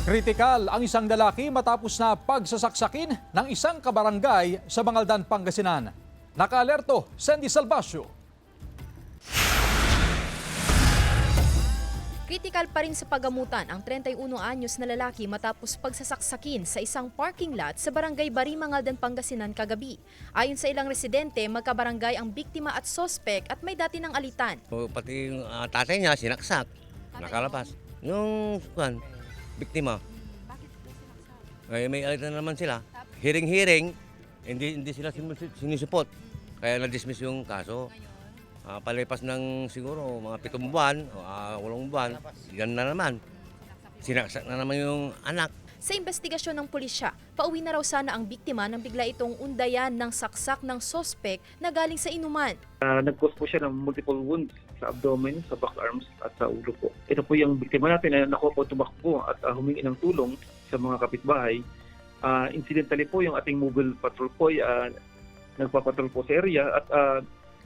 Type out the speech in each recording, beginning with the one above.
Kritikal ang isang lalaki matapos na pagsasaksakin ng isang kabarangay sa Bangaldan, Pangasinan. Naka-alerto, Sandy Salvacio. Kritikal pa rin sa pagamutan ang 31 anyos na lalaki matapos pagsasaksakin sa isang parking lot sa barangay Bari, Bangaldan, Pangasinan kagabi. Ayon sa ilang residente, magkabarangay ang biktima at sospek at may dati ng alitan. Pati yung tatay niya sinaksak, nakalabas. Yung biktima, may alitan naman sila. Hiring-hiring, hindi sila sinisupot. Kaya na-dismiss yung kaso. Palipas ng siguro mga 7 buwan o 8 buwan, yan na naman. Sinaksak na naman yung anak. Sa investigasyon ng pulisya, pauwi na raw sana ang biktima nang bigla itong undayan ng saksak ng sospek na galing sa inuman. Nag-cause po siya ng multiple wounds sa abdomen, sa back arms at sa ulo po. Ito po yung biktima natin na nakuha po tumakbo at humingi ng tulong sa mga kapitbahay. Incidentally po yung ating mobile patrol po nagpapatrol po sa area at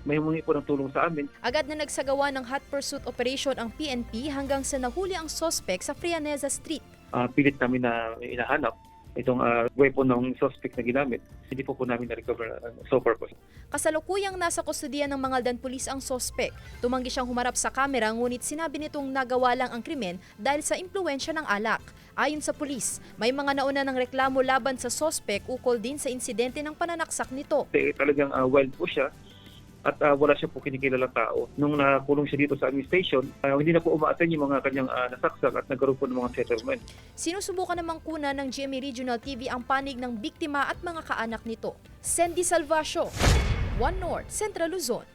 may humingi po ng tulong sa amin. Agad na nagsagawa ng hot pursuit operation ang PNP hanggang sa nahuli ang sospek sa Frianeza Street. Pilit namin na inahanap itong weapon ng suspect na ginamit. Hindi po namin na-recover so far po. Kasalukuyang nasa kustudiya ng Bangaldan Police ang sospek. Tumanggi siyang humarap sa kamera ngunit sinabi nitong nagawa lang ang krimen dahil sa impluwensya ng alak. Ayon sa pulis, may mga nauna ng reklamo laban sa sospek ukol din sa insidente ng pananaksak nito. Talagang wild po siya. At wala siya po kinikilalang tao. Nung nakulong siya dito sa aming station, hindi na po umaaten yung mga kanyang nasaksak at nagkaroon po ng mga settlement. Sinusubukan namang kuna ng GMA Regional TV ang panig ng biktima at mga kaanak nito. Sandy Salvacio, One North, Central Luzon.